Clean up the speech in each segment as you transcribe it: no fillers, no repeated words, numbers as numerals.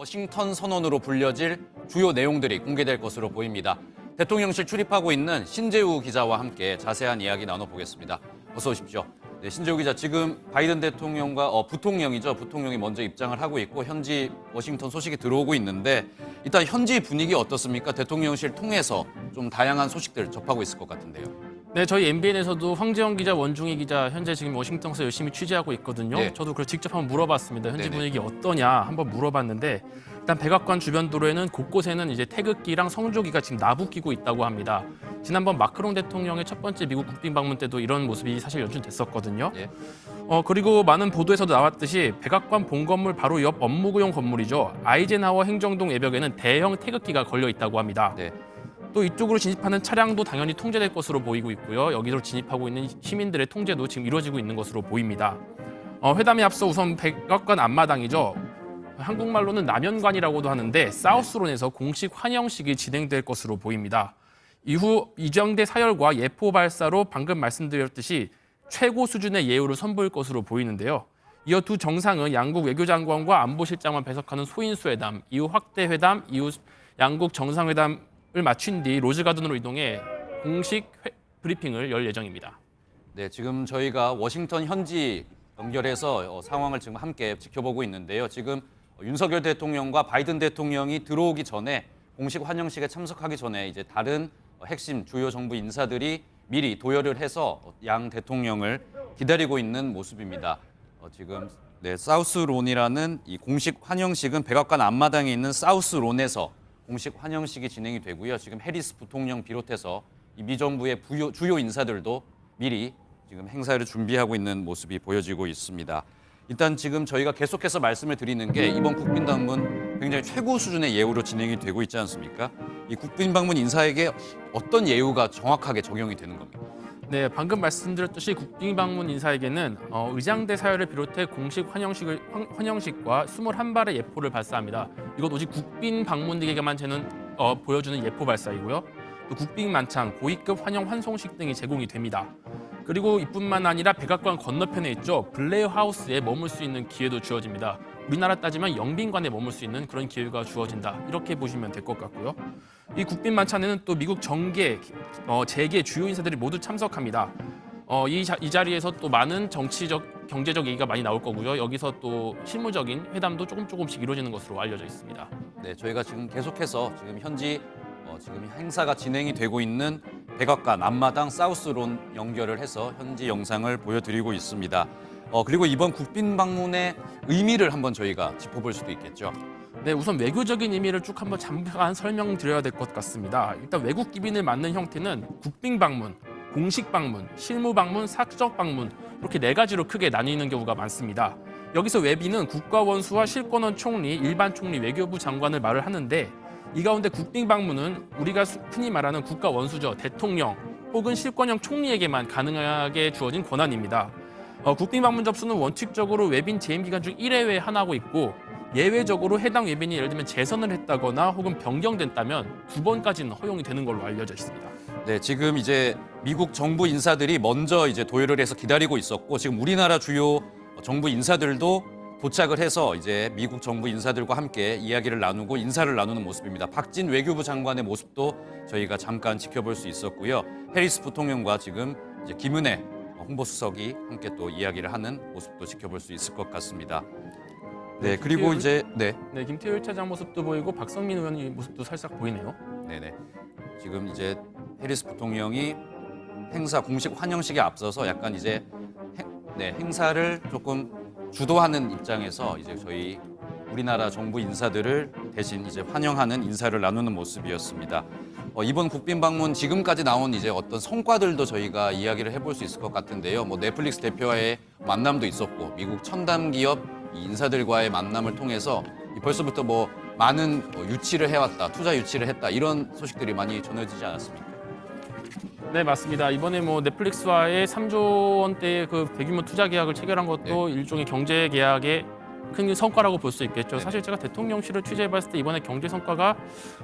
워싱턴 선언으로 불려질 주요 내용들이 공개될 것으로 보입니다. 대통령실 출입하고 있는 신재우 기자와 함께 자세한 이야기 나눠보겠습니다. 어서 오십시오. 네, 신재우 기자, 지금 바이든 대통령과 부통령이 먼저 입장을 하고 있고 현지 워싱턴 소식이 들어오고 있는데 일단 현지 분위기 어떻습니까? 대통령실 통해서 좀 다양한 소식들 접하고 있을 것 같은데요. 네, 저희 MBN에서도 황재원 기자, 원중희 기자 현재 지금 워싱턴에서 열심히 취재하고 있거든요. 네. 저도 그걸 직접 한번 물어봤습니다. 현지 네네. 분위기 어떠냐 한번 물어봤는데 일단 백악관 주변 도로에는 곳곳에는 이제 태극기랑 성조기가 지금 나부끼고 있다고 합니다. 지난번 마크롱 대통령의 첫 번째 미국 국빈 방문 때도 이런 모습이 사실 연출됐었거든요. 예. 그리고 많은 보도에서도 나왔듯이 백악관 본건물 바로 옆 업무구용 건물이죠. 아이젠하워 행정동 외벽에는 대형 태극기가 걸려 있다고 합니다. 네. 또 이쪽으로 진입하는 차량도 당연히 통제될 것으로 보이고 있고요. 여기로 진입하고 있는 시민들의 통제도 지금 이루어지고 있는 것으로 보입니다. 회담에 앞서 우선 백악관 앞마당이죠. 한국말로는 남연관이라고도 하는데 사우스론에서 공식 환영식이 진행될 것으로 보입니다. 이후 이정대 사열과 예포 발사로 방금 말씀드렸듯이 최고 수준의 예우를 선보일 것으로 보이는데요. 이어 두 정상은 양국 외교장관과 안보실장만 배석하는 소인수회담, 이후 확대회담, 이후 양국 정상회담을 마친 뒤 로즈가든으로 이동해 공식 브리핑을 열 예정입니다. 네, 지금 저희가 워싱턴 현지 연결해서 상황을 지금 함께 지켜보고 있는데요. 지금 윤석열 대통령과 바이든 대통령이 들어오기 전에 공식 환영식에 참석하기 전에 이제 다른 핵심 주요 정부 인사들이 미리 도열을 해서 양 대통령을 기다리고 있는 모습입니다. 지금 사우스론이라는 이 공식 환영식은 백악관 앞마당에 있는 사우스론에서 공식 환영식이 진행이 되고요. 지금 해리스 부통령 비롯해서 이 미 정부의 주요 인사들도 미리 지금 행사를 준비하고 있는 모습이 보여지고 있습니다. 일단 지금 저희가 계속해서 말씀을 드리는 게 이번 국빈 방문 굉장히 최고 수준의 예우로 진행이 되고 있지 않습니까? 이 국빈 방문 인사에게 어떤 예우가 정확하게 적용이 되는 겁니까? 네, 방금 말씀드렸듯이 국빈 방문 인사에게는 의장대 사열을 비롯해 공식 환영식과 21발의 예포를 발사합니다. 이건 오직 국빈 방문객에게만 보여주는 예포 발사이고요. 또 국빈 만찬, 고위급 환영 환송식 등이 제공이 됩니다. 그리고 이뿐만 아니라 백악관 건너편에 있죠. 블레어 하우스에 머물 수 있는 기회도 주어집니다. 우리나라 따지면 영빈관에 머물 수 있는 그런 기회가 주어진다. 이렇게 보시면 될 것 같고요. 이 국빈 만찬에는 또 미국 정계, 재계 주요 인사들이 모두 참석합니다. 이 자리에서 또 많은 정치적, 경제적 얘기가 많이 나올 거고요. 여기서 또 실무적인 회담도 조금씩 이루어지는 것으로 알려져 있습니다. 네, 저희가 지금 계속해서 지금 현지 지금 행사가 진행이 되고 있는 백악관 앞마당 사우스론 연결을 해서 현지 영상을 보여드리고 있습니다. 그리고 이번 국빈 방문의 의미를 한번 저희가 짚어볼 수도 있겠죠. 네, 우선 외교적인 의미를 쭉 한번 잠깐 설명드려야 될 것 같습니다. 일단 외국 기빈을 맞는 형태는 국빈 방문, 공식 방문, 실무 방문, 사적 방문 이렇게 네 가지로 크게 나뉘는 경우가 많습니다. 여기서 외빈은 국가원수와 실권원 총리, 일반 총리, 외교부 장관을 말을 하는데 이 가운데 국빈 방문은 우리가 흔히 말하는 국가원수죠. 대통령 혹은 실권형 총리에게만 가능하게 주어진 권한입니다. 국빈 방문 접수는 원칙적으로 외빈 재임 기간 중 1회에 하나고 있고 예외적으로 해당 외빈이 예를 들면 재선을 했다거나 혹은 변경됐다면 2번까지는 허용이 되는 걸로 알려져 있습니다. 네, 지금 이제 미국 정부 인사들이 먼저 이제 도열을 해서 기다리고 있었고 지금 우리나라 주요 정부 인사들도 도착을 해서 이제 미국 정부 인사들과 함께 이야기를 나누고 인사를 나누는 모습입니다. 박진 외교부 장관의 모습도 저희가 잠깐 지켜볼 수 있었고요. 해리스 부통령과 지금 이제 김은혜 홍보수석이 함께 또 이야기를 하는 모습도 지켜볼 수 있을 것 같습니다. 네, 그리고 이제 네, 김태효 1차장 모습도 보이고 박성민 의원의 모습도 살짝 보이네요. 네네. 지금 이제 해리스 부통령이 행사 공식 환영식에 앞서서 약간 이제 행사를 조금 주도하는 입장에서 이제 저희 우리나라 정부 인사들을 대신 이제 환영하는 인사를 나누는 모습이었습니다. 이번 국빈 방문 지금까지 나온 이제 어떤 성과들도 저희가 이야기를 해볼 수 있을 것 같은데요. 넷플릭스 대표와의 만남도 있었고 미국 첨단 기업 인사들과의 만남을 통해서 벌써부터 많은 유치를 해왔다, 투자 유치를 했다 이런 소식들이 많이 전해지지 않았습니까? 네, 맞습니다. 이번에 넷플릭스와의 3조 원대의 그 대규모 투자 계약을 체결한 것도 일종의 경제 계약의 큰 성과라고 볼 수 있겠죠. 사실 제가 대통령실을 취재해봤을 때 이번에 경제 성과가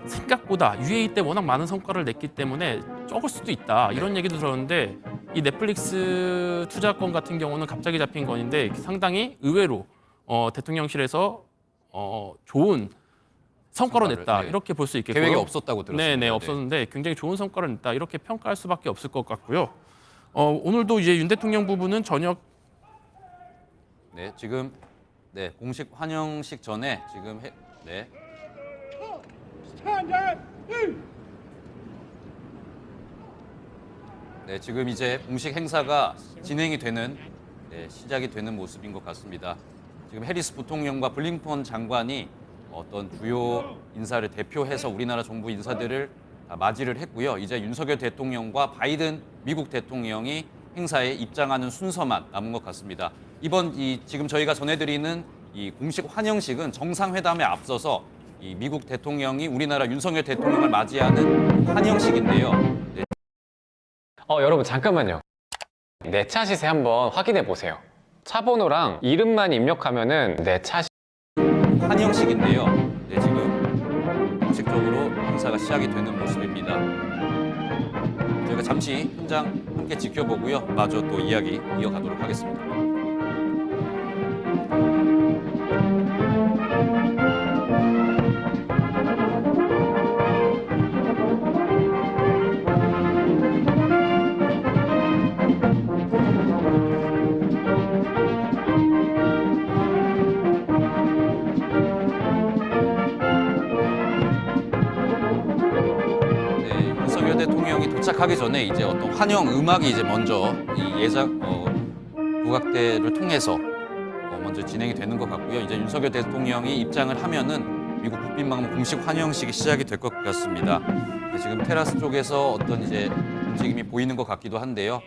생각보다 UAE 때 워낙 많은 성과를 냈기 때문에 적을 수도 있다 이런 얘기도 들었는데 이 넷플릭스 투자권 같은 경우는 갑자기 잡힌 건인데 상당히 의외로 대통령실에서 좋은 성과로 성과를, 냈다 네. 이렇게 볼 수 있겠고요. 계획이 없었다고 들었습니다. 네네 없었는데 굉장히 좋은 성과를 냈다 이렇게 평가할 수밖에 없을 것 같고요. 오늘도 이제 윤 대통령 부부는 저녁 네, 지금 네, 공식 환영식 전에 지금 네. 네, 지금 이제 공식 행사가 진행이 되는 시작이 되는 모습인 것 같습니다. 지금 해리스 부통령과 블링컨 장관이 어떤 주요 인사를 대표해서 우리나라 정부 인사들을 다 맞이를 했고요. 이제 윤석열 대통령과 바이든 미국 대통령이 행사에 입장하는 순서만 남은 것 같습니다. 이번 지금 저희가 전해드리는 이 공식 환영식은 정상회담에 앞서서 이 미국 대통령이 우리나라 윤석열 대통령을 맞이하는 환영식인데요. 네. 여러분 잠깐만요. 내 차 시세 한번 확인해 보세요. 차 번호랑 이름만 입력하면은 내 차 환영식인데요. 네, 지금 공식적으로 행사가 시작이 되는 모습입니다. 저희가 잠시 현장 함께 지켜보고요. 마저 또 이야기 이어가도록 하겠습니다. 네, 윤석열 대통령이 도착하기 전에 이제 어떤 환영 음악이 이제 먼저 이 예작 국악대를 통해서 먼저 진행이 되는 것 같고요. 이제 윤석열 대통령이 입장을 하면은 미국 국빈 방문 공식 환영식이 시작이 될 것 같습니다. 네, 지금 테라스 쪽에서 어떤 이제 움직임이 보이는 것 같기도 한데요.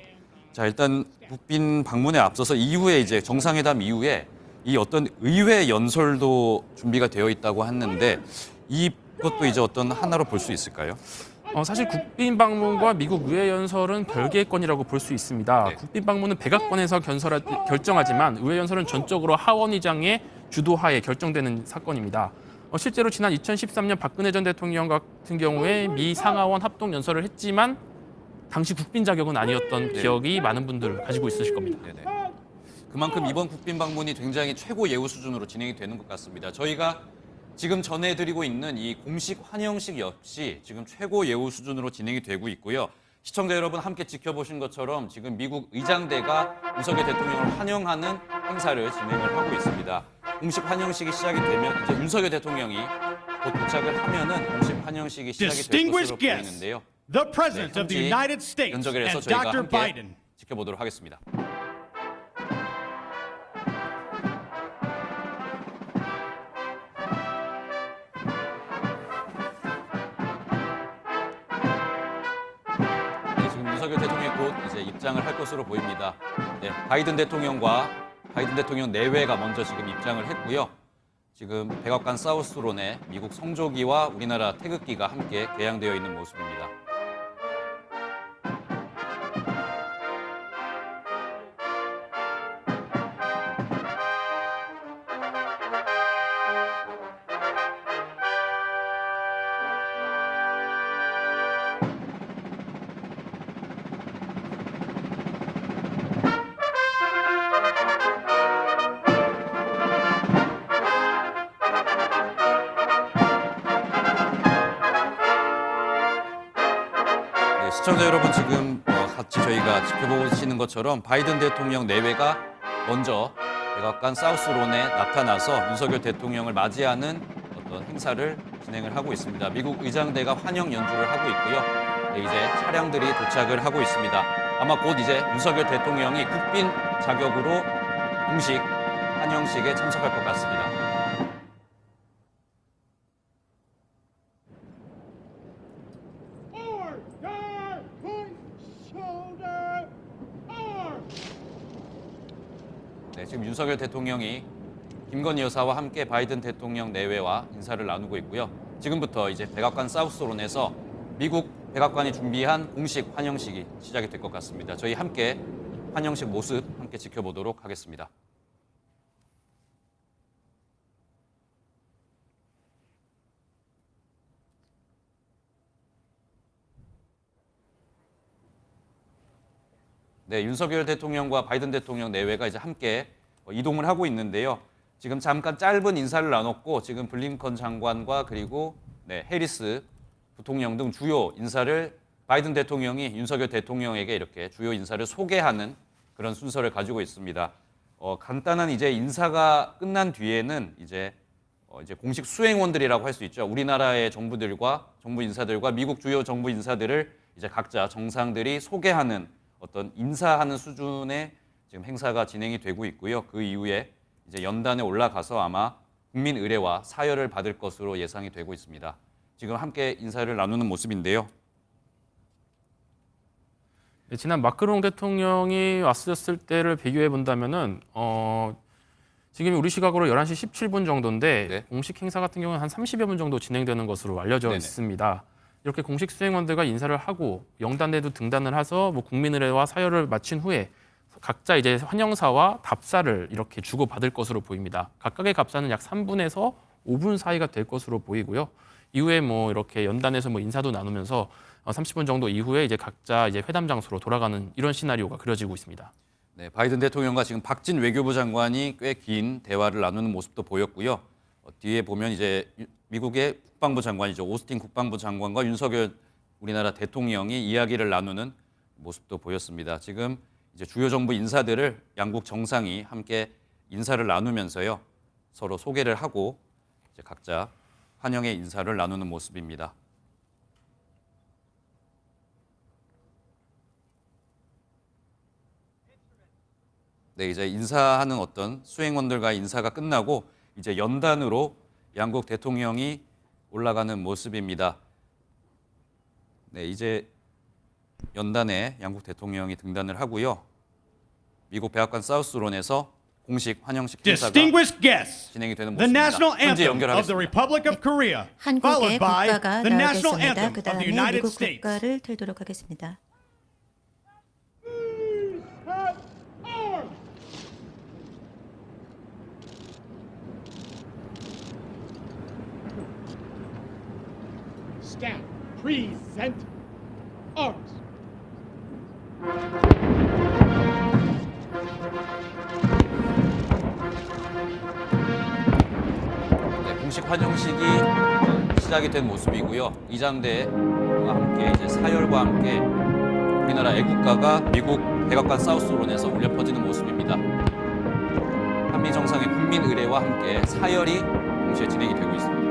자, 일단 국빈 방문에 앞서서 이후에 이제 정상회담 이후에 이 어떤 의회 연설도 준비가 되어 있다고 했는데 이것도 이제 어떤 하나로 볼 수 있을까요? 사실 국빈 방문과 미국 의회 연설은 별개의 건이라고 볼 수 있습니다. 네. 국빈 방문은 백악관에서 결정하지만 의회 연설은 전적으로 하원의장의 주도하에 결정되는 사건입니다. 실제로 지난 2013년 박근혜 전 대통령 같은 경우에 미 상하원 합동 연설을 했지만 당시 국빈 자격은 아니었던 기억이 많은 분들 가지고 있으실 겁니다. 네네. 그만큼 이번 국빈 방문이 굉장히 최고 예우 수준으로 진행이 되는 것 같습니다. 저희가 지금 전해드리고 있는 이 공식 환영식 역시 지금 최고 예우 수준으로 진행이 되고 있고요. 시청자 여러분 함께 지켜보신 것처럼 지금 미국 의장대가 윤석열 대통령을 환영하는 행사를 진행을 하고 있습니다. 공식 환영식이 시작이 되면 이제 윤석열 대통령이 곧 도착을 하면은 공식 환영식이 시작이 될 것으로 Distinguished guests, 보이는데요. the President of the 현지 United States 연적에서 and 저희가 Dr. 함께 Biden. 지켜보도록 하겠습니다. 네, 지금 윤석열 대통령이 곧 이제 입장을 할 것으로 보입니다. 네, 바이든 대통령 내외가 먼저 지금 입장을 했고요. 지금 백악관 사우스론에 미국 성조기와 우리나라 태극기가 함께 개양되어 있는 모습입니다. 네, 시청자 여러분 지금 같이 저희가 지켜보시는 것처럼 바이든 대통령 내외가 먼저 백악관 사우스론에 나타나서 윤석열 대통령을 맞이하는 어떤 행사를 진행을 하고 있습니다. 미국 의장대가 환영 연주를 하고 있고요. 네, 이제 차량들이 도착을 하고 있습니다. 아마 곧 이제 윤석열 대통령이 국빈 자격으로 공식 환영식에 참석할 것 같습니다. Order! Point shoulder! Arm! 네, 지금 윤석열 대통령이 김건희 여사와 함께 바이든 대통령 내외와 인사를 나누고 있고요. 지금부터 이제 백악관 사우스론에서 미국 백악관이 준비한 공식 환영식이 시작이 될 것 같습니다. 저희 함께 환영식 모습 함께 지켜보도록 하겠습니다. 네, 윤석열 대통령과 바이든 대통령 내외가 이제 함께 이동을 하고 있는데요. 지금 잠깐 짧은 인사를 나눴고 지금 블링컨 장관과 그리고 해리스 부통령 등 주요 인사를 바이든 대통령이 윤석열 대통령에게 이렇게 주요 인사를 소개하는 그런 순서를 가지고 있습니다. 간단한 이제 인사가 끝난 뒤에는 이제 공식 수행원들이라고 할 수 있죠. 우리나라의 정부들과 정부 인사들과 미국 주요 정부 인사들을 이제 각자 정상들이 소개하는 어떤 인사하는 수준의 지금 행사가 진행이 되고 있고요. 그 이후에 이제 연단에 올라가서 아마 국민 의례와 사열을 받을 것으로 예상이 되고 있습니다. 지금 함께 인사를 나누는 모습인데요. 네, 지난 마크롱 대통령이 왔었을 때를 비교해 본다면은 지금 우리 시각으로 11시 17분 정도인데 네. 공식 행사 같은 경우는 한 30여 분 정도 진행되는 것으로 알려져 네네. 있습니다. 이렇게 공식 수행원들과 인사를 하고 영단에도 등단을 해서 뭐 국민의례와 사열을 마친 후에 각자 이제 환영사와 답사를 이렇게 주고 받을 것으로 보입니다. 각각의 답사는 약 3분에서 5분 사이가 될 것으로 보이고요. 이후에 뭐 이렇게 연단에서 뭐 인사도 나누면서 30분 정도 이후에 이제 각자 이제 회담 장소로 돌아가는 이런 시나리오가 그려지고 있습니다. 네, 바이든 대통령과 지금 박진 외교부 장관이 꽤 긴 대화를 나누는 모습도 보였고요. 뒤에 보면 이제 미국의 국방부 장관이죠. 오스틴 국방부 장관과 윤석열 우리나라 대통령이 이야기를 나누는 모습도 보였습니다. 지금 이제 주요 정부 인사들을 양국 정상이 함께 인사를 나누면서요. 서로 소개를 하고 이제 각자 환영의 인사를 나누는 모습입니다. 네, 이제 인사하는 어떤 수행원들과 인사가 끝나고 이제 연단으로 양국 대통령이 올라가는 모습입니다. 네, 이제 연단에 양국 대통령이 등단을 하고요. 미국 백악관 사우스론에서 공식 환영식 행사가 Distinguished guests, 진행이 되는 the 모습입니다. national 현재 anthem of the 연결하겠습니다. Republic of Korea, followed 한국의 by 국가가 the national 나오겠습니다. anthem 그 of the 다음에 United 미국 States. 국가를 틀도록 하겠습니다. Have arms! Staff, present arms. 네, 공식 환영식이 시작이 된 모습이고요. 이장대와 함께 이제 사열과 함께 우리나라 애국가가 미국 백악관 사우스론에서 울려 퍼지는 모습입니다. 한미 정상의 국민 의례와 함께 사열이 동시에 진행이 되고 있습니다.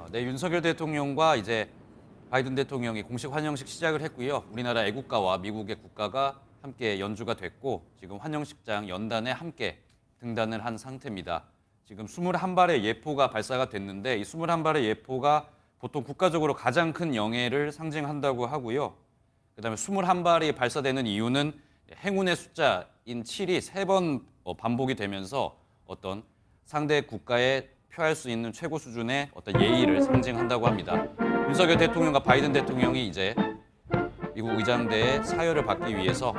네, 윤석열 대통령과 이제 바이든 대통령이 공식 환영식 시작을 했고요. 우리나라 애국가와 미국의 국가가 함께 연주가 됐고 지금 환영식장 연단에 함께 등단을 한 상태입니다. 지금 21발의 예포가 발사가 됐는데 이 21발의 예포가 보통 국가적으로 가장 큰 영예를 상징한다고 하고요. 그다음에 21발이 발사되는 이유는 행운의 숫자인 7이 3번 반복이 되면서 어떤 상대 국가에 표할 수 있는 최고 수준의 어떤 예의를 상징한다고 합니다. 윤석열 대통령과 바이든 대통령이 이제 미국 의장대의 사열을 받기 위해서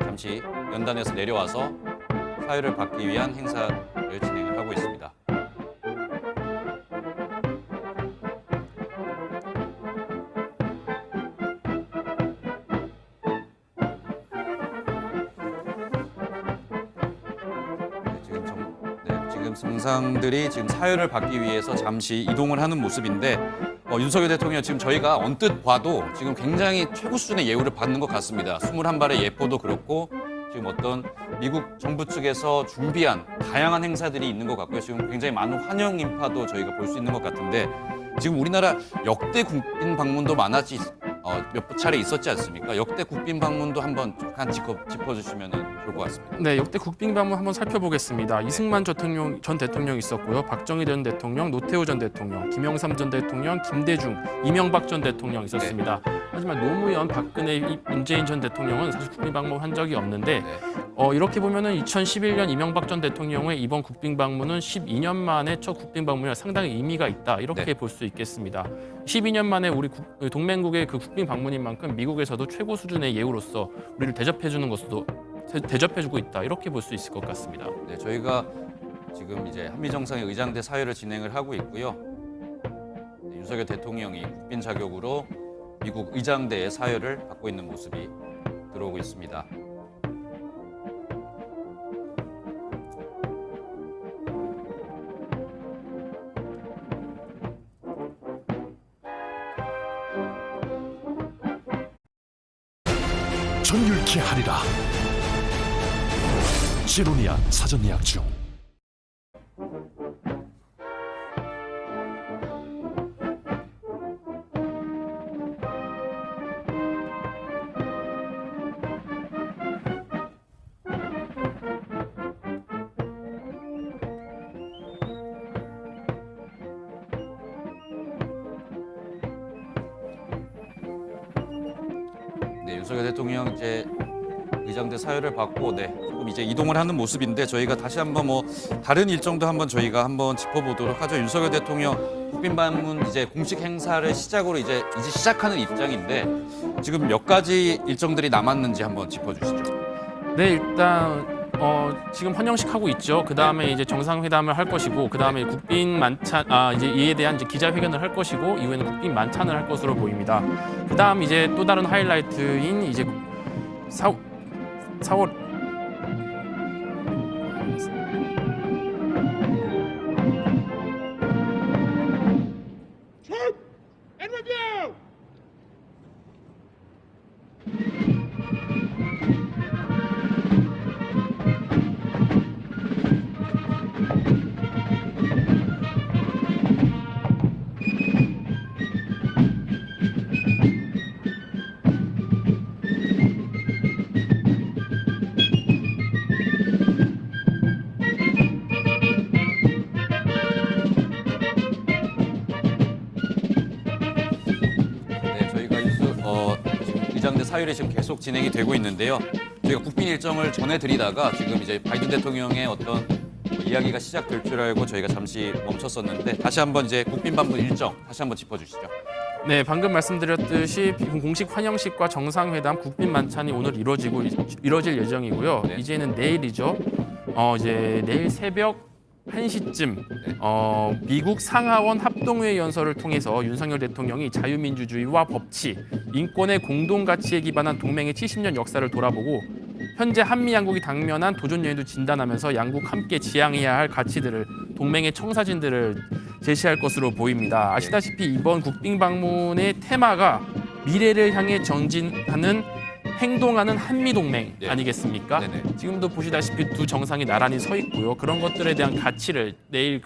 잠시 연단에서 내려와서 사열을 받기 위한 행사를 진행을 하고 있습니다. 지금 정상들이 지금 사열을 받기 위해서 잠시 이동을 하는 모습인데 윤석열 대통령 지금 저희가 언뜻 봐도 지금 굉장히 최고 수준의 예우를 받는 것 같습니다. 21발의 예포도 그렇고 지금 어떤 미국 정부 측에서 준비한 다양한 행사들이 있는 것 같고요. 지금 굉장히 많은 환영 인파도 저희가 볼 수 있는 것 같은데 지금 우리나라 역대 국빈 방문도 몇 차례 있었지 않습니까? 역대 국빈 방문도 한번 잠깐 짚어주시면 좋을 것 같습니다. 네, 역대 국빈 방문 한번 살펴보겠습니다. 이승만 전 대통령 있었고요. 박정희 전 대통령, 노태우 전 대통령, 김영삼 전 대통령, 김대중, 이명박 전 대통령 있었습니다. 하지만 노무현, 박근혜, 문재인 전 대통령은 사실 국빈 방문한 적이 없는데 이렇게 보면은 2011년 이명박 전 대통령의 이번 국빈 방문은 12년 만에 첫 국빈 방문이라 상당히 의미가 있다 이렇게 볼 수 있겠습니다. 12년 만에 우리 동맹국의 그 국빈 방문인 만큼 미국에서도 최고 수준의 예우로서 우리를 대접해주고 있다 이렇게 볼 수 있을 것 같습니다. 네, 저희가 지금 이제 한미 정상의 의장대 사회를 진행을 하고 있고요. 네, 윤석열 대통령이 국빈 자격으로 미국 의장대의 사회를 받고 있는 모습이 들어오고 있습니다. 전율케 하리라. 제로니아 사전 예약 중. 네, 윤석열 대통령 이제 의장대 사회를 받고 조금 이제 이동을 하는 모습인데 저희가 다시 한번 다른 일정도 한번 저희가 한번 짚어보도록 하죠. 윤석열 대통령 국빈 방문 이제 공식 행사를 시작으로 이제 시작하는 입장인데 지금 몇 가지 일정들이 남았는지 한번 짚어주시죠. 네, 일단 지금 환영식 하고 있죠. 그 다음에 이제 정상회담을 할 것이고, 그 다음에 국빈 만찬, 이제 이에 대한 이제 기자회견을 할 것이고, 이후에는 국빈 만찬을 할 것으로 보입니다. 그 다음 이제 또 다른 하이라이트인 이제 4월 Troop and review! 네, 저희가 지금 의장대 사회를 지금 계속 진행이 되고 있는데요. 저희가 국빈 일정을 전해드리다가 지금 이제 바이든 대통령의 어떤 이야기가 시작될 줄 알고 저희가 잠시 멈췄었는데 다시 한번 이제 국빈 방문 일정 다시 한번 짚어주시죠. 네, 방금 말씀드렸듯이 공식 환영식과 정상회담, 국빈 만찬이 오늘 이루어질 예정이고요. 네. 이제는 내일이죠. 이제 내일 새벽 1시쯤 미국 상하원 합동회의 연설을 통해서 윤석열 대통령이 자유민주주의와 법치, 인권의 공동 가치에 기반한 동맹의 70년 역사를 돌아보고 현재 한미 양국이 당면한 도전 여행도 진단하면서 양국 함께 지향해야 할 가치들을 동맹의 청사진들을 제시할 것으로 보입니다. 아시다시피 이번 국빈 방문의 테마가 미래를 향해 전진하는 행동하는 한미동맹 네. 아니겠습니까? 네네. 지금도 보시다시피 두 정상이 나란히 서 있고요. 그런 것들에 대한 가치를 내일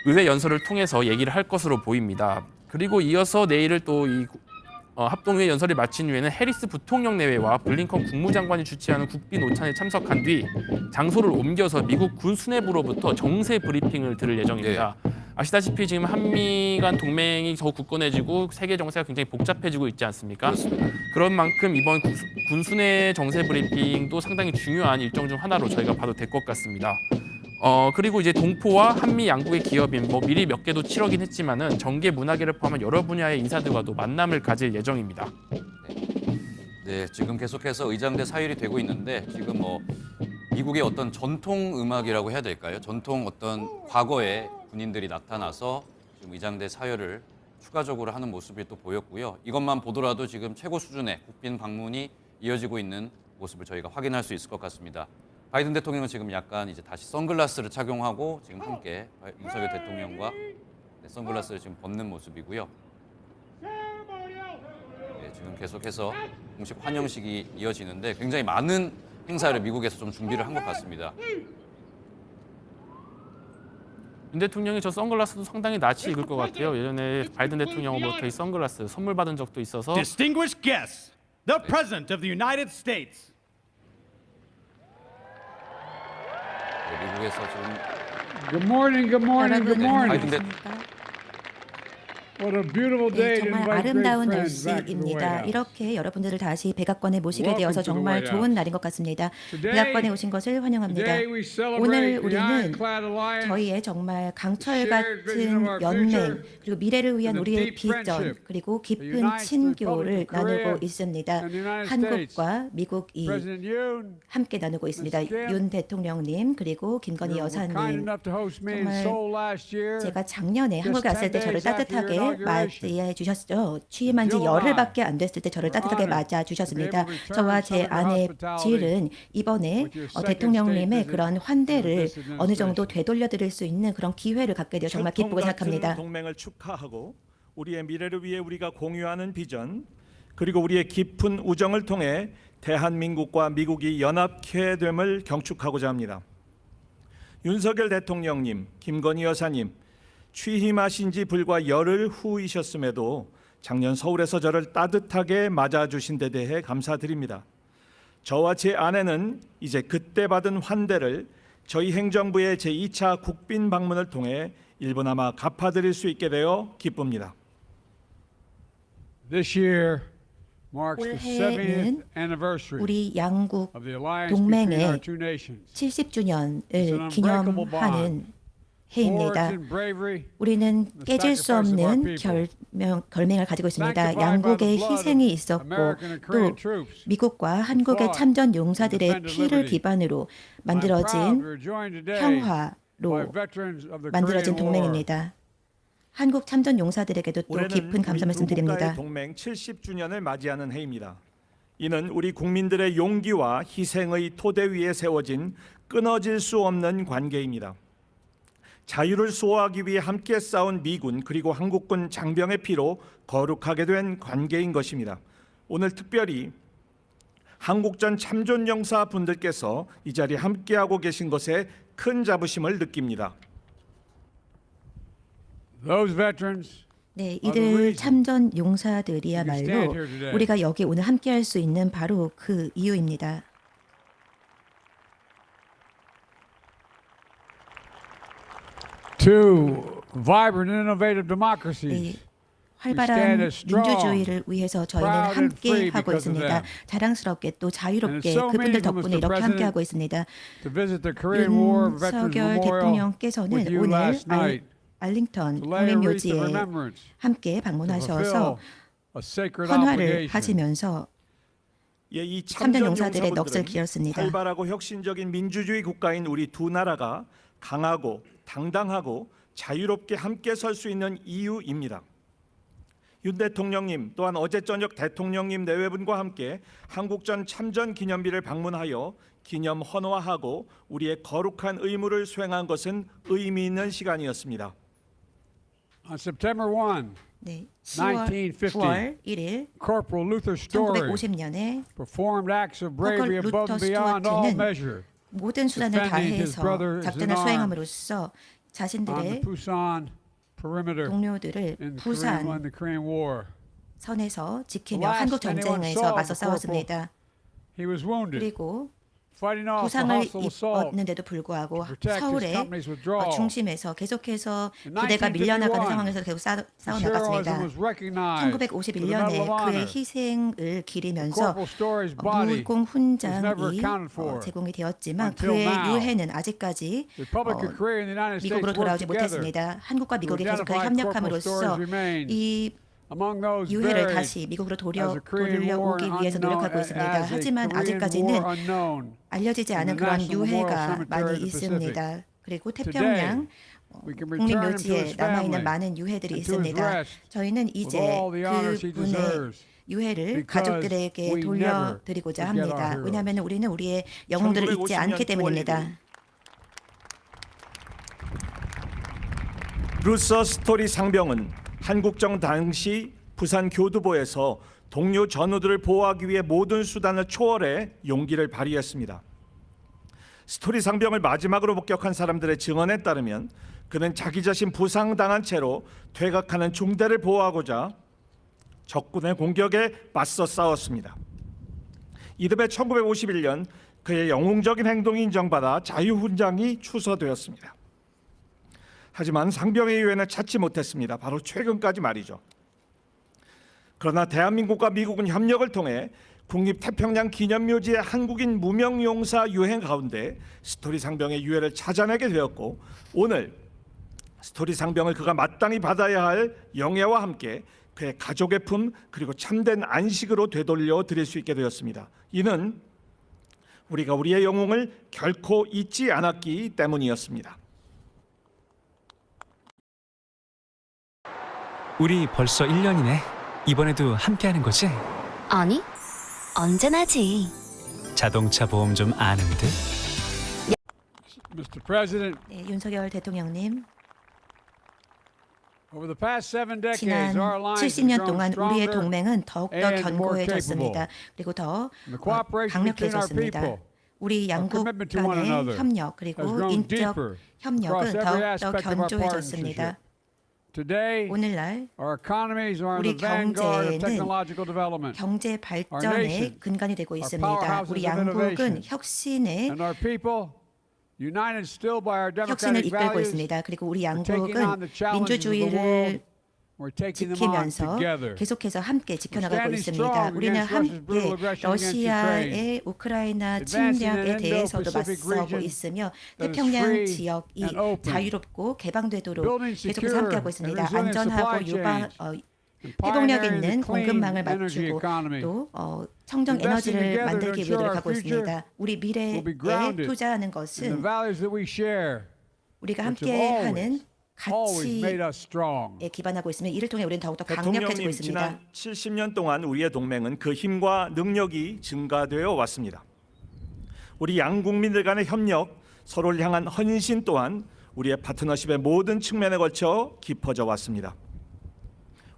의회 연설을 통해서 얘기를 할 것으로 보입니다. 그리고 이어서 내일을 또 이 합동의회 연설을 마친 후에는 해리스 부통령 내외와 블링컨 국무장관이 주최하는 국빈 오찬에 참석한 뒤 장소를 옮겨서 미국 군 수뇌부로부터 정세 브리핑을 들을 예정입니다. 아시다시피 지금 한미 간 동맹이 더 굳건해지고 세계 정세가 굉장히 복잡해지고 있지 않습니까? 그렇습니다. 그런 만큼 이번 군 수뇌 정세 브리핑도 상당히 중요한 일정 중 하나로 저희가 봐도 될 것 같습니다. 그리고 이제 동포와 한미 양국의 기업인 미리 몇 개도 치러긴 했지만은 정계 문화계를 포함한 여러 분야의 인사들과도 만남을 가질 예정입니다. 네, 지금 계속해서 의장대 사율이 되고 있는데 지금 미국의 어떤 전통 음악이라고 해야 될까요? 전통 어떤 과거의 군인들이 나타나서 지금 의장대 사열을 추가적으로 하는 모습이 또 보였고요. 이것만 보더라도 지금 최고 수준의 국빈 방문이 이어지고 있는 모습을 저희가 확인할 수 있을 것 같습니다. 바이든 대통령은 지금 약간 이제 다시 선글라스를 착용하고 지금 함께 윤석열 대통령과 선글라스를 지금 벗는 모습이고요. 네, 지금 계속해서 공식 환영식이 이어지는데 굉장히 많은 행사를 미국에서 좀 준비를 한 것 같습니다. 윤 대통령이 저 선글라스도 상당히 낯이 익을 것 같아요. 예전에 바이든 대통령으로부터 이 선글라스 선물 받은 적도 있어서 Distinguished guests, the President of the United States. 네, 미국에서 지금 Good morning, good morning, good 여러분 morning. 바이든 대 안녕하십니까? What a beautiful day 네, to 정말 invite great 아름다운 friends back to the White 날씨입니다. House. 이렇게 여러분들을 다시 백악관에 모시게 Welcome 되어서 to the 정말 White 좋은 House. 날인 것 같습니다. Today- 백악관에 오신 것을 환영합니다. Today we celebrate 오늘 the 우리는 ironclad alliance, 저희의 정말 강철 shared vision of 같은 our 연맹, future, 그리고 미래를 위한 and the 우리의 deep friendship 비전, 그리고 that 깊은 unites the 친교를 Republic of Korea 나누고 있습니다. and the United 한국과 미국이 President Yoon 함께 나누고 있습니다. Ms. Kim, 윤 대통령님 그리고 김건희 were kind 여사님. enough to host me in 정말 Seoul last year. 제가 작년에 Just 한국에 왔을 때 10 저를 days after 따뜻하게 your inauguration. 맞이해 주셨죠. 취임한 지 Jill and I 열흘밖에 안 됐을 때 저를 따뜻하게 honored 맞아 to be 주셨습니다. able to return 저와 제 some of your 아내 hospitality 질은 이번에 with your second 대통령님의 state 그런 visit 환대를 to this 어느 정도 administration. 되돌려드릴 수 있는 그런 기회를 갖게 되어 정말 기쁘고 같은 생각합니다. 동맹을 축하하고 우리의 미래를 위해 우리가 공유하는 비전 그리고 우리의 깊은 우정을 통해 대한민국과 미국이 연합해 됨을 경축하고자 합니다. 윤석열 대통령님, 김건희 여사님, 취임하신 지 불과 열흘 후이셨음에도 작년 서울에서 저를 따뜻하게 맞아주신 데 대해 감사드립니다. 저와 제 아내는 이제 그때 받은 환대를 저희 행정부의 제2차 국빈 방문을 통해 일부나마 갚아드릴 수 있게 되어 기쁩니다. This year marks the 올해는 70th anniversary 우리 양국 of the alliance between 동맹의 our two nations. 70주년을 기념하는 해입니다. Forged in bravery, 우리는 깨질 수 없는 결맹을 가지고 있습니다. 양국의 희생이 있었고 또 미국과 한국의 참전 용사들의 피를 기반으로 만들어진 평화로 만들어진 동맹입니다. 한국 참전 용사들에게도 또 올해는 깊은 감사 우리 두 말씀드립니다. 국가의 동맹 70주년을 맞이하는 해입니다. 이는 우리 국민들의 용기와 희생의 토대 위에 세워진 끊어질 수 없는 관계입니다. 자유를 수호하기 위해 함께 싸운 미군 그리고 한국군 장병의 피로 거룩하게 된 관계인 것입니다. 오늘 특별히 한국전 참전용사 분들께서 이 자리에 함께하고 계신 것에 큰 자부심을 느낍니다. those veterans 네, 이들 참전 용사들이야말로 우리가 여기 오늘 함께할 수 있는 바로 그 이유입니다. to vibrant and innovative 이 democracies. 활발한 민주주의를 위해서 저희는 proud and 함께 free 하고 because of 있습니다. them. 자랑스럽게 또 자유롭게 And so 그분들 meaningful, 덕분에 Mr. 이렇게 함께 하고 President, 있습니다. to visit the Korean War Veterans 윤석열 Memorial 대통령께서는 with you 오늘 last night 알링턴 to lay a wreath 국민묘지에 of remembrance 함께 to 방문하셔서 fulfill a sacred 헌화를 obligation. 하시면서 예, 이 참전 참전 용사들의 넋을 용사분들은 기렸습니다. 활발하고 혁신적인 민주주의 국가인 우리 두 나라가 강하고 당당하고 자유롭게 함께 설 수 있는 이유입니다. 윤 대통령님 또한 어제 저녁 대통령님 내외분과 함께 한국전 참전 기념비를 방문하여 기념 헌화하고 우리의 거룩한 의무를 수행한 것은 의미 있는 시간이었습니다. On September 1, 네, 9월 1일 Corporal Luther Story 1950년에 performed acts of bravery Corporal above and Luther beyond all Stewart는 measure. 모든 수단을 defending his 다해서 brothers in 작전을 arms. 수행함으로써 the 자신들의 Busan perimeter 동료들을 in the 부산 Korean War. 선에서 지키며 The last 한국 anyone 전쟁에서 saw 맞서 of the corporal, 싸웠습니다. He was wounded, 그리고 fighting off the 부상을 hostile assault. 입었는데도 불구하고 to protect his 서울의 company's withdrawal. 중심에서 계속해서 In 부대가 밀려나가는 1951, 상황에서 계속 싸워 His 나갔습니다. heroism was recognized with the Medal 1951년에 of 그의 Honor. 희생을 기리면서 Corporal Story's body 무공 was never 훈장이 accounted for 제공이 되었지만 until 그의 now. 유해는 아직까지 The Republic of Korea and the United States 미국으로 worked 돌아오지 together 못했습니다. 한국과 미국이 to 계속 그 identify Corporal 협력함으로써 Story's remains 이 among those 유해를 buried 다시 미국으로 as a Korean war 돌려오기 위해서 노력하고 있습니다. as a 하지만 Korean 아직까지는 war unknown. 알려지지 않은 in the 그런 National 유해가 Memorial 많이 Cemetery of the 있습니다. 그리고 태평양 We can return him to 국립묘지에 his 남아있는 family 많은 유해들이 and to his 있습니다. rest 저희는 with 이제 all the honors he 그분의 deserves. 유해를 because 가족들에게 we 돌려드리고자 never forget 합니다. our 왜냐하면 우리는 우리의 영웅들을 잊지 1950년 않기 때문입니다. 루서 스토리 상병은 한국정 당시 부산 교두보에서 동료 전우들을 보호하기 위해 모든 수단을 초월해 용기를 발휘했습니다. 스토리 상병을 마지막으로 복격한 사람들의 증언에 따르면 그는 자기 자신 부상당한 채로 퇴각하는 중대를 보호하고자 적군의 공격에 맞서 싸웠습니다. 이듬해 1951년 그의 영웅적인 행동이 인정받아 자유훈장이 추서되었습니다. 하지만 상병의 유해는 찾지 못했습니다. 바로 최근까지 말이죠. 그러나 대한민국과 미국은 협력을 통해 국립태평양 기념묘지의 한국인 무명용사 유해 가운데 스토리 상병의 유해를 찾아내게 되었고, 오늘 스토리 상병을 그가 마땅히 받아야 할 영예와 함께 그의 가족의 품 그리고 참된 안식으로 되돌려 드릴 수 있게 되었습니다. 이는 우리가 우리의 영웅을 결코 잊지 않았기 때문이었습니다. 우리 벌써 1년이네. 이번에도 함께하는 거지? 아니, 언제나지. 자동차 보험 좀 아는 듯? Mr. President, 네, 윤석열 대통령님, over the past 7 decades, 지난 our alliance has 70년 grown 동안 우리의 stronger 동맹은 더욱더 and more 견고해졌습니다. capable. 그리고 더 The cooperation between our 강력해졌습니다. people, 우리 양국 commitment to one 간의 another 협력 has 그리고 grown 인적 deeper 협력은 across every 더욱더 aspect of our 견조해졌습니다. partnership. Today, 오늘날 our economies are in 우리 the vanguard of 경제는 technological development, 경제 발전의 nation, 근간이 되고 our 있습니다. powerhouses 우리 of 양국은 innovation, 혁신의 and our people, united still by our 혁신을 democratic 이끌고 values, 있습니다. 그리고 우리 are taking on 양국은 the challenges of the 민주주의를 world. We're taking them on 지키면서 together. 계속해서 함께 지켜나가고 standing 있습니다. strong 우리는 against Russia's 함께 brutal aggression against 러시아의 우크라이나 advancing 침략에 an 대해서도 Indo-Pacific 맞서고 region 있으며 that is 태평양 free 지역이 and open, 자유롭고 개방되도록 building 계속해서 secure 함께하고 and 있습니다. resilient 안전하고 supply chains, and 회복력 pioneering 있는 the clean 공급망을 energy 맞추고 economy. 또 청정 Investing 에너지를 together 만들기 to 위해 ensure our 노력하고 future 있습니다. 우리 미래에 will be grounded 투자하는 in the 것은 values that we share, 우리가 which have 함께하는 always made 가치에 us strong. 기반하고 있으며 이를 통해 우리는 더욱더 강력해지고 대통령님, 있습니다. 지난 70년 동안 우리의 동맹은 그 힘과 능력이 증가되어 왔습니다. 우리 양 국민들 간의 협력, 서로를 향한 헌신 또한 우리의 파트너십의 모든 측면에 걸쳐 깊어져 왔습니다.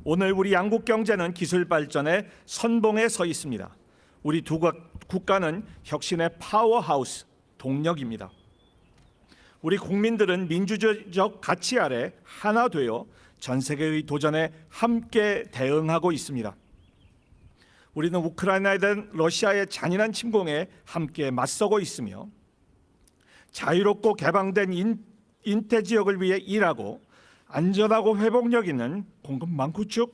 오늘 우리 양국 경제는 기술 발전의 선봉에 서 있습니다. 우리 두 국가는 혁신의 파워하우스, 동력입니다. 우리 국민들은 민주주의적 가치 아래 하나 되어 전 세계의 도전에 함께 대응하고 있습니다. 우리는 우크라이나에 대한 러시아의 잔인한 침공에 함께 맞서고 있으며 자유롭고 개방된 인태 지역을 위해 일하고 안전하고 회복력 있는 공급망 구축,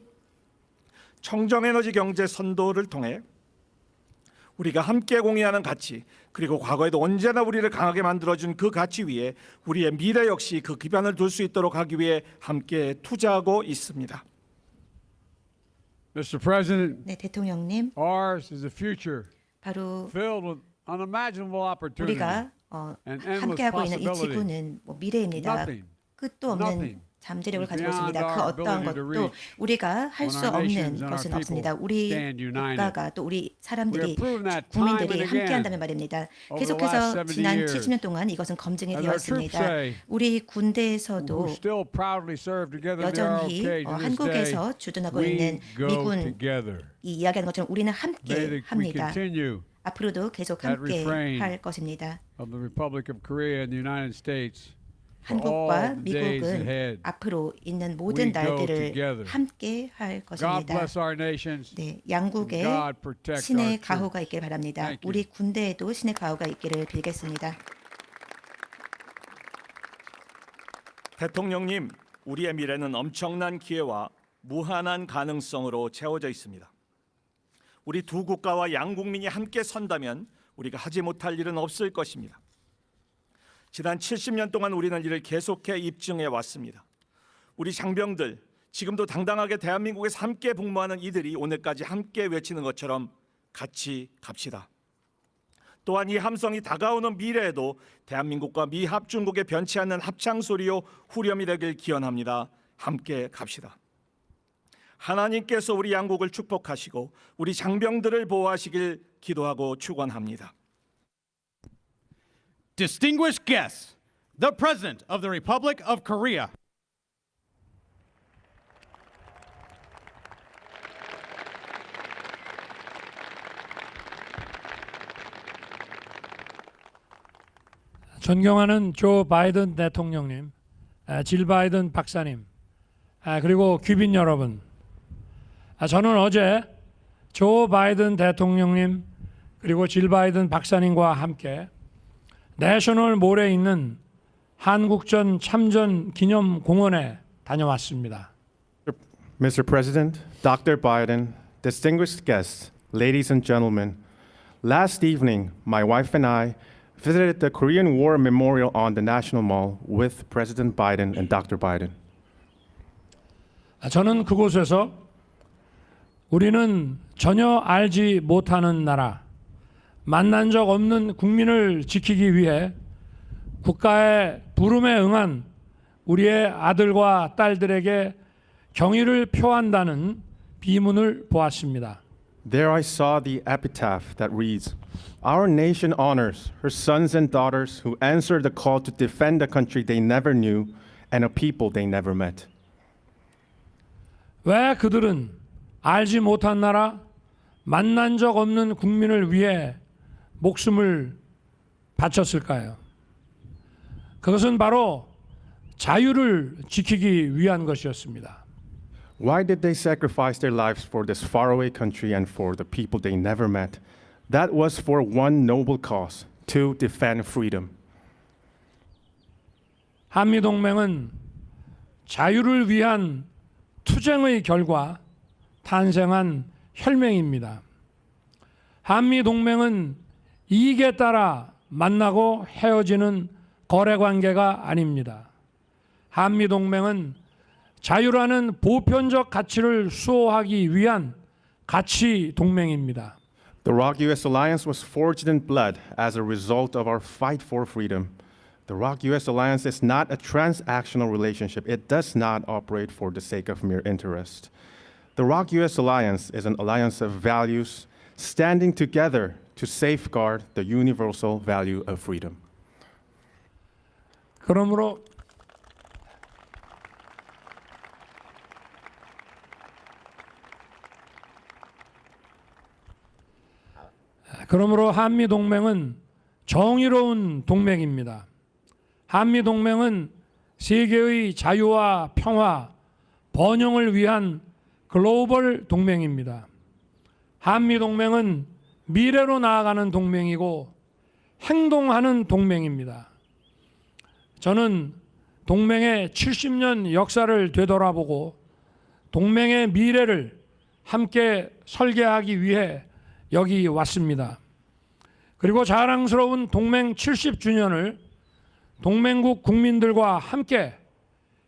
청정에너지 경제 선도를 통해 우리가 함께 공유하는 가치, 그리고 과거에도 언제나 우리를 강하게 만들어준 그 가치 위에 우리의 미래 역시 그 기반을 둘 수 있도록 하기 위해 함께 투자하고 있습니다. Mr. President, 네, 대통령님, ours is a future 바로 filled with unimaginable opportunity. 우리가 and endless 함께하고 있는 이 possibility. 지구는 미래입니다. Nothing, 끝도 없는 nothing 잠재력을 is 가지고 있습니다. beyond 그 our 어떠한 ability to 것도 reach 우리가 할 수 when our 없는 nations and our 것은 people 없습니다. 우리 stand united. 국가가 또 우리 We 사람들이 have proven that time 국민들이 and again 함께한다면 말입니다. over the last 계속해서 70 지난 years. 70년 동안 이것은 검증이 As our troops 되었습니다. say, 우리 who 군대에서도 still proudly serve together in the 여전히 ROK to this day, 한국에서 주둔하고 있는 we go 미군 together. 이 이야기하는 것처럼 우리는 May 함께 we 합니다. continue 앞으로도 계속 that 함께 refrain 할 것입니다. of the Republic of Korea and the United States 한국과 all the days 미국은 ahead. 앞으로 있는 모든 We go 날들을 together. 함께 할 God 것입니다. bless our nations. 네, 양국에 God protect our 신의 troops. 가호가 있길 바랍니다. Thank you. 우리 군대에도 신의 가호가 있기를 빌겠습니다. 대통령님, 우리의 미래는 엄청난 기회와 무한한 가능성으로 채워져 있습니다. 우리 두 국가와 양국민이 함께 선다면 우리가 하지 못할 일은 없을 것입니다. 지난 70년 동안 우리는 이를 계속해 입증해 왔습니다. 우리 장병들, 지금도 당당하게 대한민국에서 함께 복무하는 이들이 오늘까지 함께 외치는 것처럼 같이 갑시다. 또한 이 함성이 다가오는 미래에도 대한민국과 미 합중국의 변치 않는 합창 소리요 후렴이 되길 기원합니다. 함께 갑시다. 하나님께서 우리 양국을 축복하시고 우리 장병들을 보호하시길 기도하고 축원합니다. Distinguished guests, the President of the Republic of Korea. 존경하는 조 바이든 대통령님, 질 바이든 박사님, 그리고 귀빈 여러분, 저는 어제 조 바이든 대통령님 그리고 질 바이든 박사님과 함께 내셔널 몰에 있는 한국전 참전 기념 공원에 다녀왔습니다. Mr. President, Dr. Biden, distinguished guests, ladies and gentlemen, last evening, my wife and I visited the Korean War Memorial on the National Mall with President Biden and Dr. Biden. 저는 그곳에서 우리는 전혀 알지 못하는 나라, 만난 적 없는 국민을 지키기 위해 국가의 부름에 응한 우리의 아들과 딸들에게 경의를 표한다는 비문을 보았습니다. There I saw the epitaph that reads, "Our nation honors her sons and daughters who answered the call to defend a country they never knew and a people they never met." 왜 그들은 알지 못한 나라, 만난 적 없는 국민을 위해 목숨을 바쳤을까요? 그것은 바로 자유를 지키기 위한 것이었습니다. Why did they sacrifice their lives for this faraway country and for the people they never met? That was for one noble cause, to defend freedom. 한미동맹은 자유를 위한 투쟁의 결과 탄생한 혈맹입니다. 한미동맹은 이익에 따라 만나고 헤어지는 거래관계가 아닙니다. 한미동맹은 자유라는 보편적 가치를 수호하기 위한 가치 동맹입니다. The ROK-US alliance was forged in blood as a result of our fight for freedom. The ROK-US alliance is not a transactional relationship. It does not operate for the sake of mere interest. The ROK-US alliance is an alliance of values standing together to safeguard the universal value of freedom. 그러므로 한미동맹은 정의로운 동맹입니다. 한미동맹은 세계의 자유와 평화, 번영을 위한 글로벌 동맹입니다. 한미동맹은 미래로 나아가는 동맹이고 행동하는 동맹입니다. 저는 동맹의 70년 역사를 되돌아보고 동맹의 미래를 함께 설계하기 위해 여기 왔습니다. 그리고 자랑스러운 동맹 70주년을 동맹국 국민들과 함께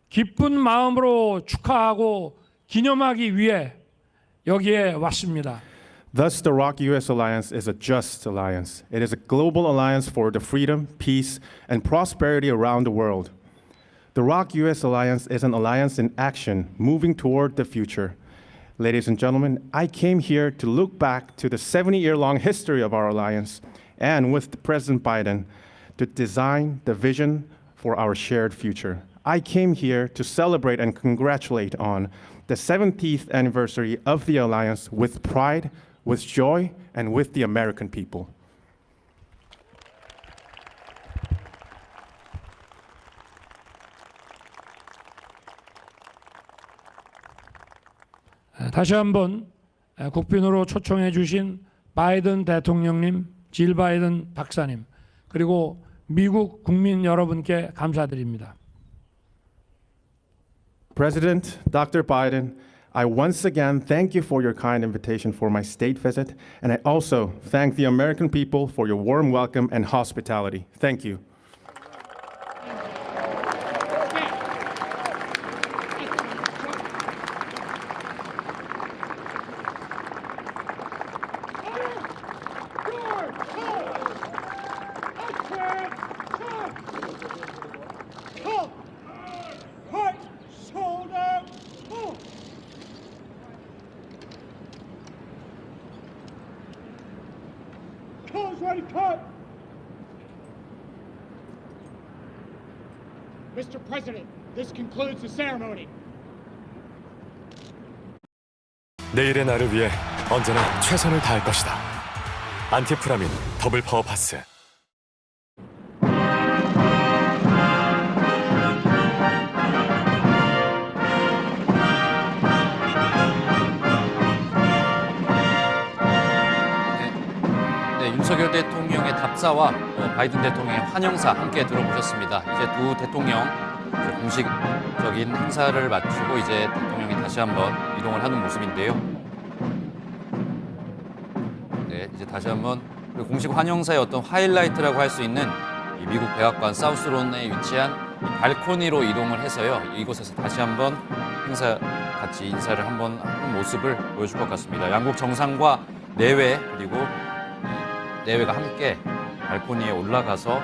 기쁜 마음으로 축하하고 기념하기 위해 여기에 왔습니다. Thus, the ROK-US alliance is a just alliance. It is a global alliance for the freedom, peace, and prosperity around the world. The ROK-US alliance is an alliance in action, moving toward the future. Ladies and gentlemen, I came here to look back to the 70-year-long history of our alliance and with President Biden to design the vision for our shared future. I came here to celebrate and congratulate on the 70th anniversary of the alliance with pride, with joy, and with the American people. 다시 한번 국빈으로 초청해 주신 바이든 대통령님, 질 바이든 박사님, 그리고 미국 국민 여러분께 감사드립니다. President Dr. Biden, I once again thank you for your kind invitation for my state visit, and I also thank the American people for your warm welcome and hospitality. Thank you. Mr. President, this concludes the ceremony. 내일의 나를 위해 언제나 최선을 다할 것이다. 안티프라민 더블 파워 파스. 윤석열 대통령의 답사와 바이든 대통령의 환영사 함께 들어보셨습니다. 이제 두 대통령 공식적인 행사를 마치고 이제 대통령이 다시 한번 이동을 하는 모습인데요. 네, 이제 다시 한번 그 공식 환영사의 어떤 하이라이트라고 할 수 있는 이 미국 백악관 사우스론에 위치한 이 발코니로 이동을 해서요. 이곳에서 다시 한번 행사 같이 인사를 한번 하는 모습을 보여줄 것 같습니다. 양국 정상과 내외 그리고 내외가 함께 발코니에 올라가서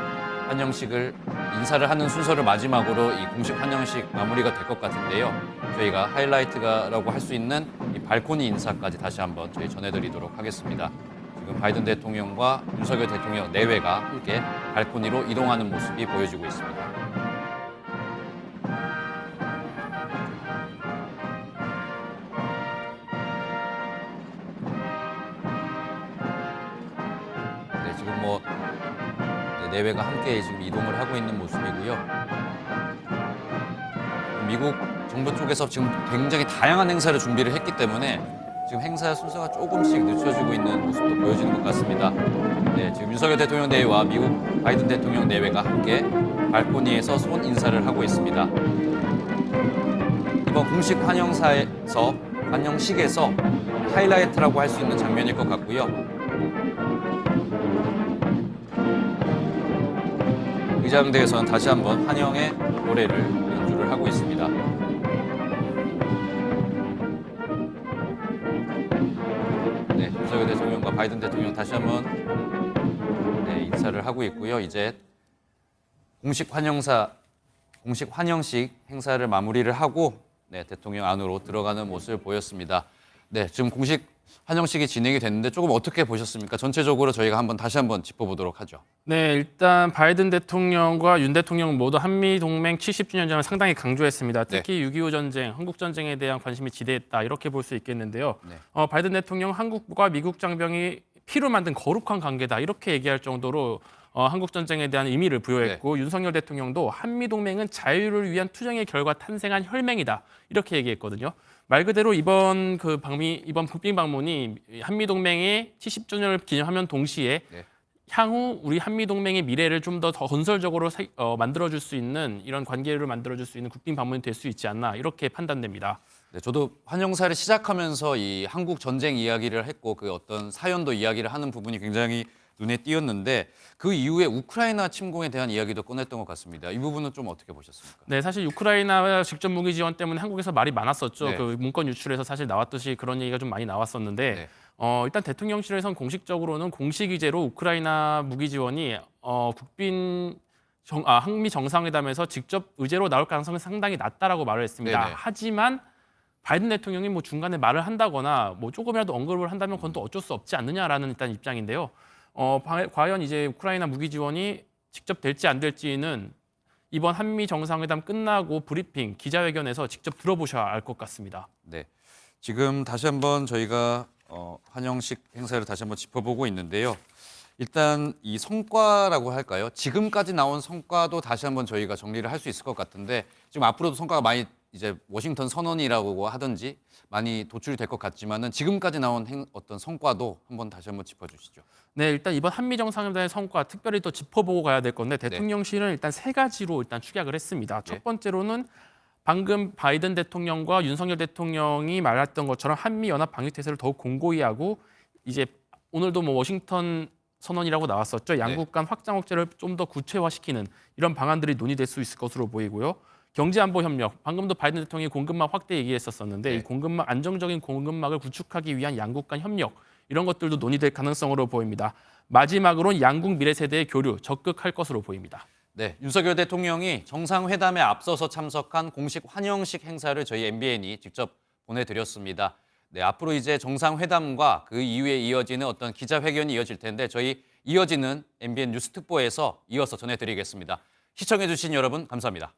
환영식을 인사를 하는 순서를 마지막으로 이 공식 환영식 마무리가 될 것 같은데요. 저희가 하이라이트라고 할 수 있는 이 발코니 인사까지 다시 한번 저희 전해드리도록 하겠습니다. 지금 바이든 대통령과 윤석열 대통령 내외가 함께 발코니로 이동하는 모습이 보여지고 있습니다. 내외가 함께 지금 이동을 하고 있는 모습이고요. 미국 정부 쪽에서 지금 굉장히 다양한 행사를 준비를 했기 때문에 지금 행사 순서가 조금씩 늦춰지고 있는 모습도 보여지는 것 같습니다. 네, 지금 윤석열 대통령 내외와 미국 바이든 대통령 내외가 함께 발코니에서 손 인사를 하고 있습니다. 이번 공식 환영식에서 하이라이트라고 할 수 있는 장면일 것 같고요. 의장대에서는 다시 한번 환영의 노래를 연주를 하고 있습니다. 네, 윤석열 대통령과 바이든 대통령 다시 한번 인사를 하고 있고요. 이제 공식 환영식 행사를 마무리를 하고 대통령 안으로 들어가는 모습을 보였습니다. 네, 지금 공식 환영식이 진행이 됐는데 조금 어떻게 보셨습니까? 전체적으로 저희가 다시 한번 짚어보도록 하죠. 네, 일단 바이든 대통령과 윤 대통령 모두 한미 동맹 70주년장을 상당히 강조했습니다. 특히 6.25 전쟁, 한국 전쟁에 대한 관심이 지대했다 이렇게 볼 수 있겠는데요. 네. 바이든 대통령 한국과 미국 장병이 피로 만든 거룩한 관계다 이렇게 얘기할 정도로 한국 전쟁에 대한 의미를 부여했고 윤석열 대통령도 한미 동맹은 자유를 위한 투쟁의 결과 탄생한 혈맹이다 이렇게 얘기했거든요. 말 그대로 이번 국빈 방문이 한미 동맹의 70주년을 기념하면 동시에 향후 우리 한미 동맹의 미래를 좀 더 건설적으로 만들어줄 수 있는 이런 관계를 만들어줄 수 있는 국빈 방문이 될 수 있지 않나 이렇게 판단됩니다. 네, 저도 환영사를 시작하면서 이 한국 전쟁 이야기를 했고 그 어떤 사연도 이야기를 하는 부분이 굉장히 눈에 띄었는데 그 이후에 우크라이나 침공에 대한 이야기도 꺼냈던 것 같습니다. 이 부분은 좀 어떻게 보셨습니까? 네, 사실 우크라이나 직접 무기 지원 때문에 한국에서 말이 많았었죠. 네. 그 문건 유출에서 사실 나왔듯이 그런 얘기가 좀 많이 나왔었는데 일단 대통령실에서는 공식적으로는 공식 의제로 우크라이나 무기 지원이 한미 정상회담에서 직접 의제로 나올 가능성이 상당히 낮다라고 말을 했습니다. 네네. 하지만 바이든 대통령이 중간에 말을 한다거나 조금이라도 언급을 한다면 그건 또 어쩔 수 없지 않느냐라는 일단 입장인데요. 과연 이제 우크라이나 무기 지원이 직접 될지 안 될지는 이번 한미 정상회담 끝나고 브리핑 기자회견에서 직접 들어보셔야 알 것 같습니다. 네, 지금 다시 한번 저희가 환영식 행사를 다시 한번 짚어보고 있는데요. 일단 이 성과라고 할까요? 지금까지 나온 성과도 다시 한번 저희가 정리를 할 수 있을 것 같은데 지금 앞으로도 성과가 많이 이제 워싱턴 선언이라고 하든지 많이 도출이 될 것 같지만은 지금까지 나온 어떤 성과도 다시 한번 짚어주시죠. 네, 일단 이번 한미 정상회담의 성과 특별히 또 짚어보고 가야 될 건데 대통령실은 일단 세 가지로 일단 축약을 했습니다. 첫 번째로는 방금 바이든 대통령과 윤석열 대통령이 말했던 것처럼 한미 연합 방위 태세를 더욱 공고히 하고 이제 오늘도 뭐 워싱턴 선언이라고 나왔었죠. 양국 간 확장 억제를 좀 더 구체화시키는 이런 방안들이 논의될 수 있을 것으로 보이고요. 경제안보 협력, 방금도 바이든 대통령이 공급망 확대 얘기했었었는데 이 공급망 안정적인 공급망을 구축하기 위한 양국 간 협력 이런 것들도 논의될 가능성으로 보입니다. 마지막으로는 양국 미래 세대의 교류 적극할 것으로 보입니다. 네, 윤석열 대통령이 정상회담에 앞서서 참석한 공식 환영식 행사를 저희 MBN이 직접 보내드렸습니다. 네, 앞으로 이제 정상회담과 그 이후에 이어지는 어떤 기자회견이 이어질 텐데 저희 이어지는 MBN 뉴스 특보에서 이어서 전해드리겠습니다. 시청해주신 여러분 감사합니다.